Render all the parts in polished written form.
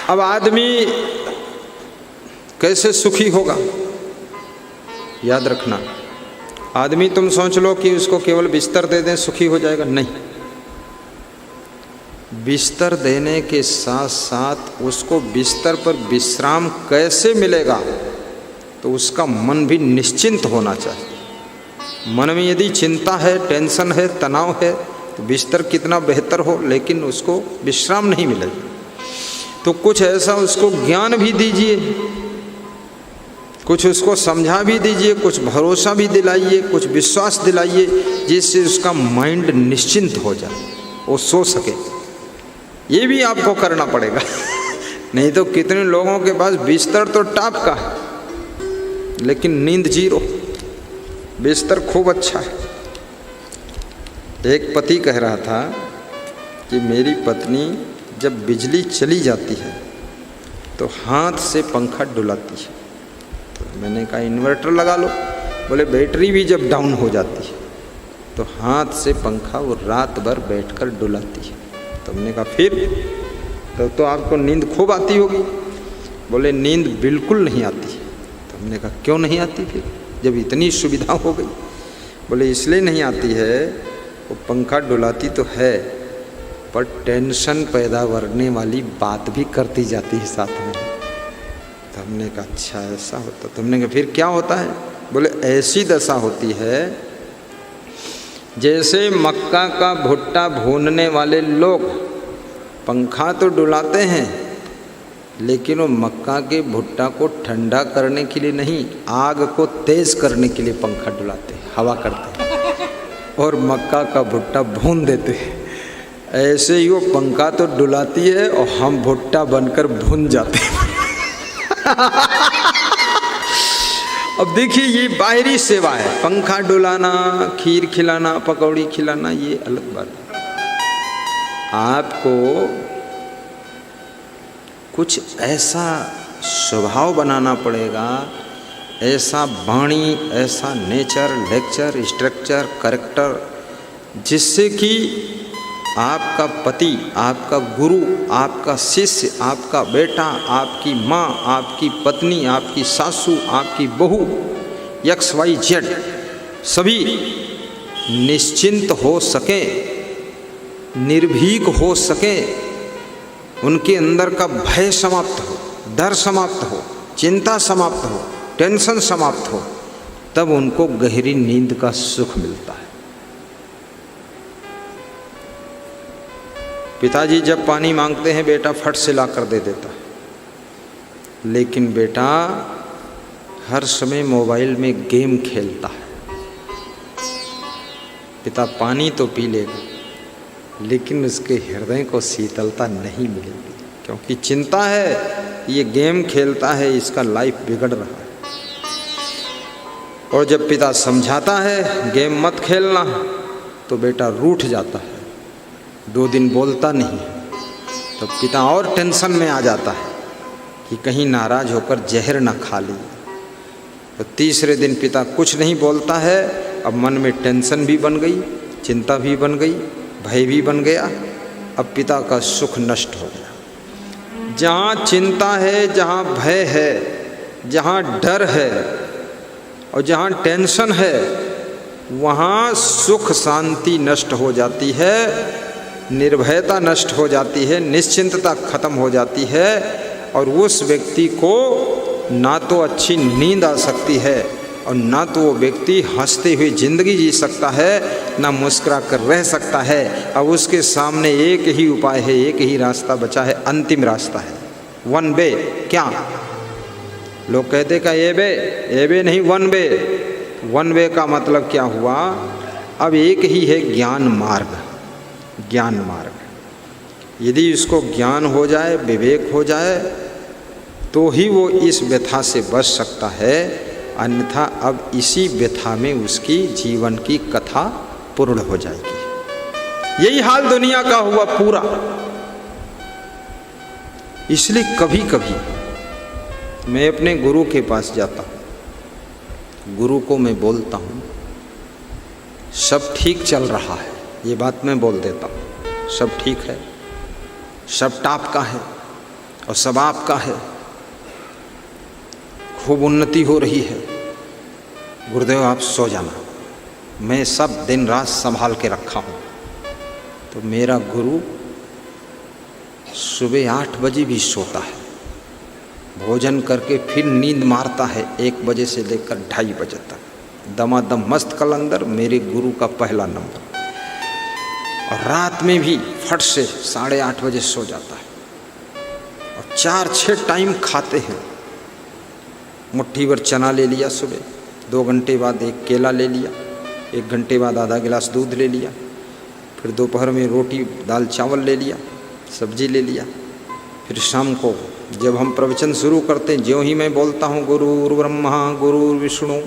अब आदमी कैसे सुखी होगा? याद रखना, आदमी तुम सोच लो कि उसको केवल बिस्तर दे दें सुखी हो जाएगा, नहीं। बिस्तर देने के साथ साथ उसको बिस्तर पर विश्राम कैसे मिलेगा, तो उसका मन भी निश्चिंत होना चाहिए। मन में यदि चिंता है, टेंशन है, तनाव है, तो बिस्तर कितना बेहतर हो, लेकिन उसको विश्राम नहीं मिलेगा। तो कुछ ऐसा उसको ज्ञान भी दीजिए, कुछ उसको समझा भी दीजिए, कुछ भरोसा भी दिलाइए, कुछ विश्वास दिलाइए, जिससे उसका माइंड निश्चिंत हो जाए, वो सो सके। ये भी आपको करना पड़ेगा। नहीं तो कितने लोगों के पास बिस्तर तो टॉप का है, लेकिन नींद जीरो। बिस्तर खूब अच्छा है। एक पति कह रहा था कि मेरी पत्नी जब बिजली चली जाती है तो हाथ से पंखा डुलाती है। तो मैंने कहा इन्वर्टर लगा लो। बोले बैटरी भी जब डाउन हो जाती है तो हाथ से पंखा वो रात भर बैठकर डुलाती है। तो हमने कहा फिर तो आपको नींद खूब आती होगी। बोले नींद बिल्कुल नहीं आती है। तो हमने कहा क्यों नहीं आती फिर, जब इतनी सुविधा हो गई? बोले इसलिए नहीं आती है, वो पंखा डुलाती तो है पर टेंशन पैदा करने वाली बात भी करती जाती है साथ में। तो हमने कहा अच्छा ऐसा होता? तो हमने कहा फिर क्या होता है? बोले ऐसी दशा होती है जैसे मक्का का भुट्टा भूनने वाले लोग पंखा तो डुलाते हैं, लेकिन वो मक्का के भुट्टा को ठंडा करने के लिए नहीं, आग को तेज करने के लिए पंखा डुलाते हैं, हवा करते हैं, और मक्का का भुट्टा भून देते हैं। ऐसे ही वो पंखा तो डुलाती है और हम भुट्टा बनकर भून जाते हैं। अब देखिए ये बाहरी सेवा है, पंखा डुलाना, खीर खिलाना, पकौड़ी खिलाना, ये अलग बात है। आपको कुछ ऐसा स्वभाव बनाना पड़ेगा, ऐसा वाणी, ऐसा नेचर, लेक्चर, स्ट्रक्चर, कैरेक्टर, जिससे कि आपका पति, आपका गुरु, आपका शिष्य, आपका बेटा, आपकी माँ, आपकी पत्नी, आपकी सासू, आपकी बहू, XYZ सभी निश्चिंत हो सके, निर्भीक हो सके, उनके अंदर का भय समाप्त हो, डर समाप्त हो, चिंता समाप्त हो, टेंशन समाप्त हो, तब उनको गहरी नींद का सुख मिलता है। पिताजी जब पानी मांगते हैं बेटा फट से ला कर दे देता है, लेकिन बेटा हर समय मोबाइल में गेम खेलता है। पिता पानी तो पी लेगा, लेकिन उसके हृदय को शीतलता नहीं मिलेगी, क्योंकि चिंता है, ये गेम खेलता है, इसका लाइफ बिगड़ रहा है। और जब पिता समझाता है गेम मत खेलना, तो बेटा रूठ जाता है, 2 दिन बोलता नहीं है। तो पिता और टेंशन में आ जाता है कि कहीं नाराज होकर जहर ना खा ली। तो तीसरे दिन पिता कुछ नहीं बोलता है। अब मन में टेंशन भी बन गई, चिंता भी बन गई, भय भी बन गया। अब पिता का सुख नष्ट हो गया। जहाँ चिंता है, जहाँ भय है, जहाँ डर है और जहाँ टेंशन है, वहाँ सुख शांति नष्ट हो जाती है, निर्भयता नष्ट हो जाती है, निश्चिंतता खत्म हो जाती है, और उस व्यक्ति को ना तो अच्छी नींद आ सकती है और ना तो वो व्यक्ति हंसते हुए ज़िंदगी जी सकता है, ना मुस्कुरा कर रह सकता है। अब उसके सामने एक ही उपाय है, एक ही रास्ता बचा है, अंतिम रास्ता है, 1 वे। क्या लोग कहते का ए बे नहीं, 1 वे। 1 वे का मतलब क्या हुआ? अब एक ही है ज्ञान मार्ग। ज्ञान मार्ग यदि इसको ज्ञान हो जाए, विवेक हो जाए, तो ही वो इस व्यथा से बच सकता है। अन्यथा अब इसी व्यथा में उसकी जीवन की कथा पूर्ण हो जाएगी। यही हाल दुनिया का हुआ पूरा। इसलिए कभी कभी मैं अपने गुरु के पास जाता हूँ, गुरु को मैं बोलता हूँ सब ठीक चल रहा है, ये बात मैं बोल देता हूँ, सब ठीक है, सब टॉप का है, और सब आपका है। खूब उन्नति हो रही है। गुरुदेव आप सो जाना, मैं सब दिन रात संभाल के रखा हूँ। तो मेरा गुरु सुबह 8 बजे भी सोता है, भोजन करके फिर नींद मारता है 1 बजे से लेकर 2:30 बजे तक। दमादम मस्त कलंदर मेरे गुरु का पहला नंबर। और रात में भी फट से 8:30 बजे सो जाता है। और 4-6 टाइम खाते हैं। मुट्ठी भर चना ले लिया सुबह, 2 घंटे बाद 1 केला ले लिया, 1 घंटे बाद आधा गिलास दूध ले लिया, फिर दोपहर में रोटी दाल चावल ले लिया, सब्जी ले लिया। फिर शाम को जब हम प्रवचन शुरू करते हैं, ज्यों ही मैं बोलता हूँ गुरुर् ब्रह्मा गुरुर् विष्णु,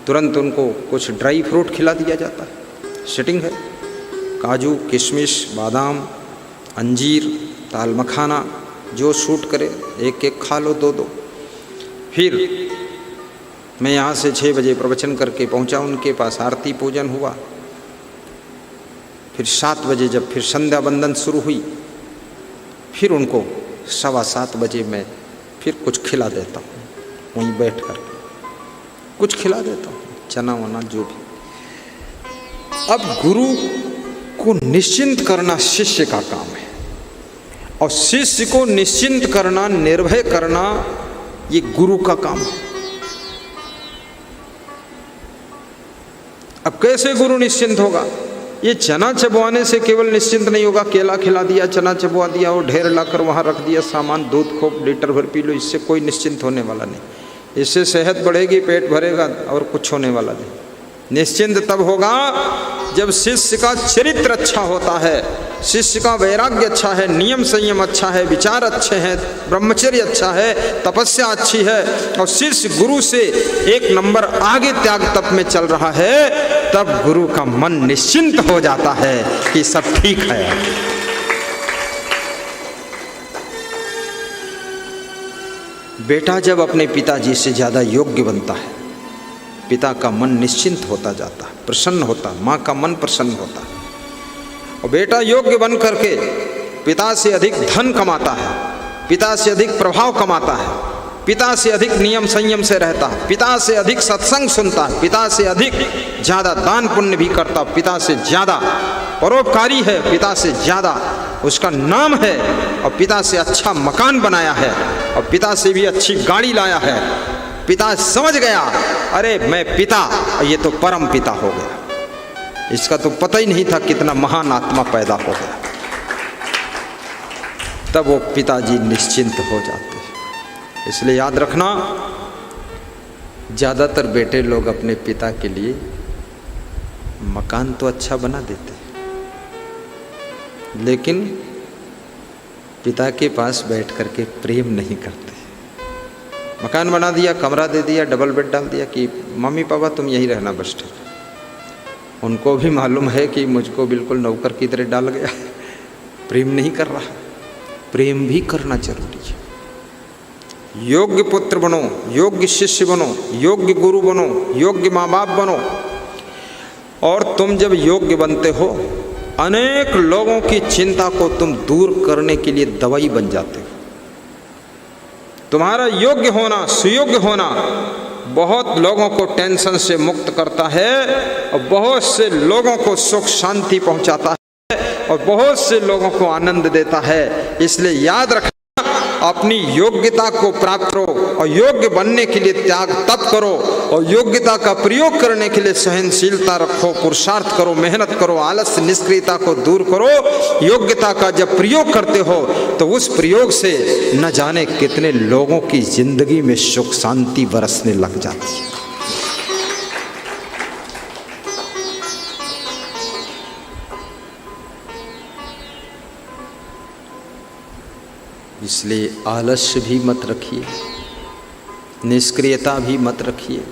तुरंत उनको कुछ ड्राई फ्रूट खिला दिया जाता है। सेटिंग है। काजू, किशमिश, बादाम, अंजीर, दाल मखाना, जो सूट करे 1-1 खा लो, 2-2। फिर मैं यहाँ से 6 बजे प्रवचन करके पहुँचा उनके पास, आरती पूजन हुआ। फिर 7 बजे जब फिर संध्या बंदन शुरू हुई, फिर उनको 7:15 बजे मैं फिर कुछ खिला देता हूँ, वहीं बैठ कर कुछ खिला देता हूँ, चना वना जो भी। अब गुरु को निश्चिंत करना शिष्य का काम है, और शिष्य को निश्चिंत करना, निर्भय करना, ये गुरु का काम है। अब कैसे गुरु निश्चिंत होगा? ये चना चबवाने से केवल निश्चिंत नहीं होगा। केला खिला दिया, चना चबवा दिया और ढेर लाकर वहाँ रख दिया सामान, दूध खूब लीटर भर पी लो, इससे कोई निश्चिंत होने वाला नहीं। इससे सेहत बढ़ेगी, पेट भरेगा, और कुछ होने वाला नहीं। निश्चिंत तब होगा जब शिष्य का चरित्र अच्छा होता है, शिष्य का वैराग्य अच्छा है, नियम संयम अच्छा है, विचार अच्छे हैं, ब्रह्मचर्य अच्छा है, तपस्या अच्छी है, और शिष्य गुरु से 1 नंबर आगे त्याग तप में चल रहा है। तब गुरु का मन निश्चिंत हो जाता है कि सब ठीक है। बेटा जब अपने पिताजी से ज़्यादा योग्य बनता है, पिता का मन निश्चिंत होता जाता है, प्रसन्न होता, माँ का मन प्रसन्न होता है। और बेटा योग्य बन करके पिता से अधिक धन कमाता है, पिता से अधिक प्रभाव कमाता है, पिता से अधिक नियम संयम से रहता है, पिता से अधिक सत्संग सुनता है, पिता से अधिक ज़्यादा दान पुण्य भी करता, पिता से ज़्यादा परोपकारी है, पिता से ज़्यादा उसका नाम है, और पिता से अच्छा मकान बनाया है, और पिता से भी अच्छी गाड़ी लाया है। पिता समझ गया, अरे मैं पिता, ये तो परम पिता हो गया, इसका तो पता ही नहीं था कितना महान आत्मा पैदा हो गया। तब वो पिताजी निश्चिंत हो जाते हैं। इसलिए याद रखना, ज़्यादातर बेटे लोग अपने पिता के लिए मकान तो अच्छा बना देते हैं, लेकिन पिता के पास बैठ करके प्रेम नहीं करते। मकान बना दिया, कमरा दे दिया, डबल बेड डाल दिया कि मम्मी पापा तुम यहीं रहना बस ठीक। उनको भी मालूम है कि मुझको बिल्कुल नौकर की तरह डाल गया, प्रेम नहीं कर रहा। प्रेम भी करना जरूरी है। योग्य पुत्र बनो, योग्य शिष्य बनो, योग्य गुरु बनो, योग्य माँ बाप बनो। और तुम जब योग्य बनते हो, अनेक लोगों की चिंता को तुम दूर करने के लिए दवाई बन जाते हो। तुम्हारा योग्य होना, सुयोग्य होना बहुत लोगों को टेंशन से मुक्त करता है, और बहुत से लोगों को सुख शांति पहुंचाता है, और बहुत से लोगों को आनंद देता है। इसलिए याद रखना, अपनी योग्यता को प्राप्त करो, और योग्य बनने के लिए त्याग तप करो, और योग्यता का प्रयोग करने के लिए सहनशीलता रखो, पुरुषार्थ करो, मेहनत करो, आलस्य निष्क्रियता को दूर करो। योग्यता का जब प्रयोग करते हो तो उस प्रयोग से न जाने कितने लोगों की जिंदगी में सुख शांति बरसने लग जाती है। इसलिए आलस्य भी मत रखिए, निष्क्रियता भी मत रखिए।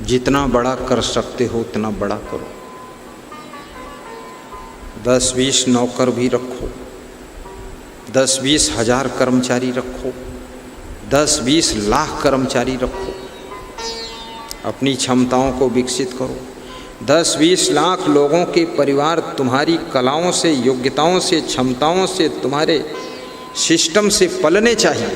जितना बड़ा कर सकते हो उतना बड़ा करो। 10-20 नौकर भी रखो, 10-20 हज़ार कर्मचारी रखो, 10-20 लाख कर्मचारी रखो। अपनी क्षमताओं को विकसित करो। 10-20 लाख लोगों के परिवार तुम्हारी कलाओं से, योग्यताओं से, क्षमताओं से, तुम्हारे सिस्टम से पलने चाहिए,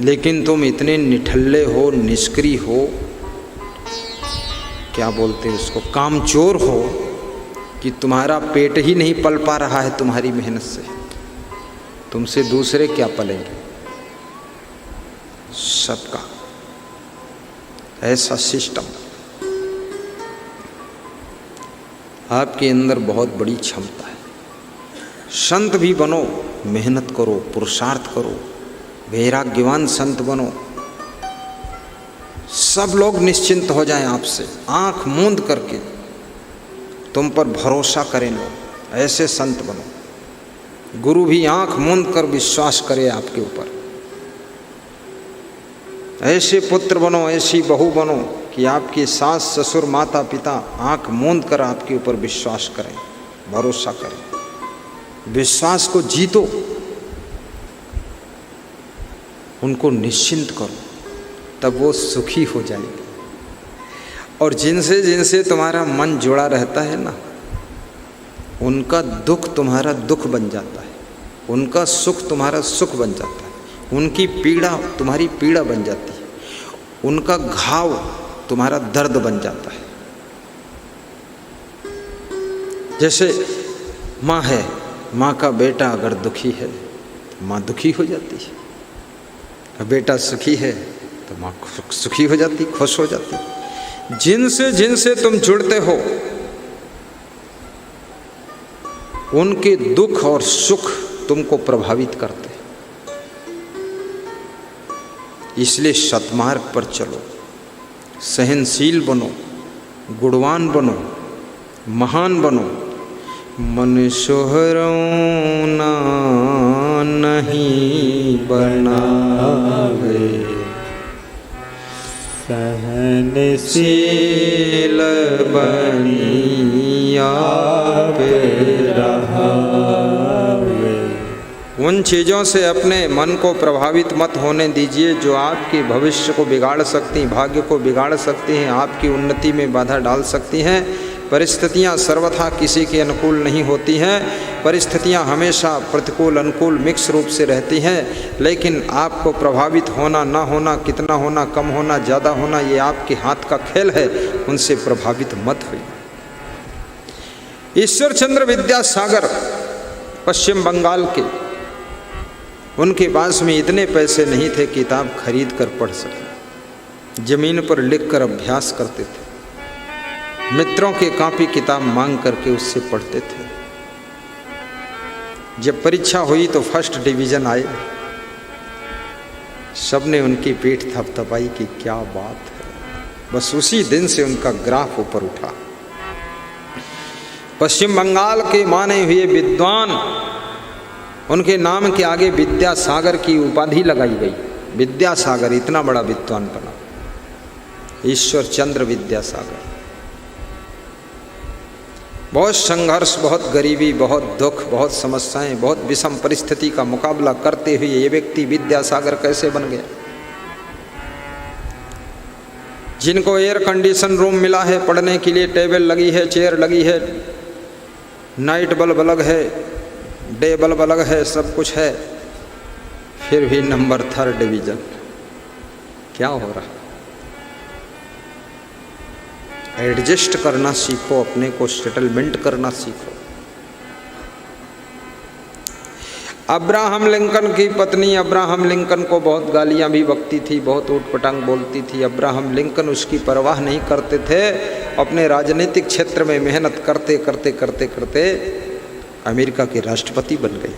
लेकिन तुम इतने निठल्ले हो, निष्क्रिय हो, क्या बोलते हैं उसको, कामचोर हो कि तुम्हारा पेट ही नहीं पल पा रहा है तुम्हारी मेहनत से। तुमसे दूसरे क्या पलेंगे? सबका ऐसा सिस्टम। आपके अंदर बहुत बड़ी क्षमता है, संत भी बनो, मेहनत करो, पुरुषार्थ करो, वैराग्यवान संत बनो, सब लोग निश्चिंत हो जाएं आपसे, आंख मूंद करके तुम पर भरोसा करें लोग, ऐसे संत बनो। गुरु भी आंख मूंद कर विश्वास करे आपके ऊपर। ऐसे पुत्र बनो, ऐसी बहू बनो कि आपके सास ससुर माता पिता आंख मूंद कर आपके ऊपर विश्वास करें, भरोसा करें। विश्वास को जीतो, उनको निश्चिंत करो, तब वो सुखी हो जाएंगे। और जिनसे जिनसे तुम्हारा मन जुड़ा रहता है ना, उनका दुख तुम्हारा दुख बन जाता है, उनका सुख तुम्हारा सुख बन जाता है, उनकी पीड़ा तुम्हारी पीड़ा बन जाती है, उनका घाव तुम्हारा दर्द बन जाता है। जैसे माँ है, माँ का बेटा अगर दुखी है तो माँ दुखी हो जाती है, बेटा सुखी है तो माँ सुखी हो जाती, खुश हो जाती। जिनसे जिनसे तुम जुड़ते हो उनके दुख और सुख तुमको प्रभावित करते हैं। इसलिए सतमार्ग पर चलो, सहनशील बनो, गुणवान बनो, महान बनो। मन सोहरौना नहीं बनावे, सहनशील बनी आवे रहावे। उन चीज़ों से अपने मन को प्रभावित मत होने दीजिए जो आपके भविष्य को बिगाड़ सकती, भाग्य को बिगाड़ सकती हैं, आपकी उन्नति में बाधा डाल सकती हैं। परिस्थितियाँ सर्वथा किसी के अनुकूल नहीं होती हैं, परिस्थितियाँ हमेशा प्रतिकूल अनुकूल मिक्स रूप से रहती हैं, लेकिन आपको प्रभावित होना ना होना, कितना होना, कम होना, ज़्यादा होना, ये आपके हाथ का खेल है, उनसे प्रभावित मत हुई। ईश्वर चंद्र विद्यासागर पश्चिम बंगाल के, उनके पास में इतने पैसे नहीं थे किताब खरीद कर पढ़ सके, जमीन पर लिख कर अभ्यास करते थे, मित्रों के कॉपी किताब मांग करके उससे पढ़ते थे। जब परीक्षा हुई तो फर्स्ट डिवीज़न आए, सबने उनकी पीठ थपथपाई कि क्या बात है। बस उसी दिन से उनका ग्राफ ऊपर उठा। पश्चिम बंगाल के माने हुए विद्वान, उनके नाम के आगे विद्यासागर की उपाधि लगाई गई। विद्यासागर, इतना बड़ा विद्वान बना ईश्वर चंद्र विद्यासागर। बहुत संघर्ष, बहुत गरीबी, बहुत दुख, बहुत समस्याएं, बहुत विषम परिस्थिति का मुकाबला करते हुए ये व्यक्ति विद्यासागर कैसे बन गया। जिनको एयर कंडीशन रूम मिला है पढ़ने के लिए, टेबल लगी है, चेयर लगी है, नाइट बल्ब अलग है, डे बल्ब अलग है, सब कुछ है, फिर भी नंबर 3rd डिवीज़न। क्या हो रहा? एडजस्ट करना सीखो, अपने को सेटलमेंट करना सीखो। अब्राहम लिंकन की पत्नी अब्राहम लिंकन को बहुत गालियां भी बकती थी, बहुत ऊटपटांग बोलती थी। अब्राहम लिंकन उसकी परवाह नहीं करते थे, अपने राजनीतिक क्षेत्र में मेहनत करते करते करते करते अमेरिका के राष्ट्रपति बन गए।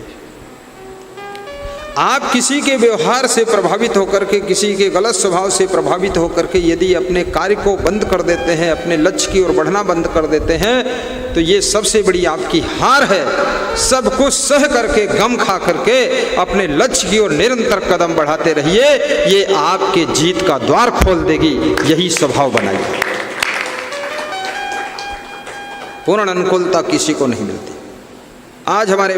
आप किसी के व्यवहार से प्रभावित होकर के, किसी के गलत स्वभाव से प्रभावित होकर के यदि अपने कार्य को बंद कर देते हैं, अपने लक्ष्य की ओर बढ़ना बंद कर देते हैं, तो ये सबसे बड़ी आपकी हार है। सब कुछ सह करके, गम खा करके अपने लक्ष्य की ओर निरंतर कदम बढ़ाते रहिए, ये आपके जीत का द्वार खोल देगी। यही स्वभाव बनाइए। पूर्ण अनुकूलता किसी को नहीं मिलती। आज हमारे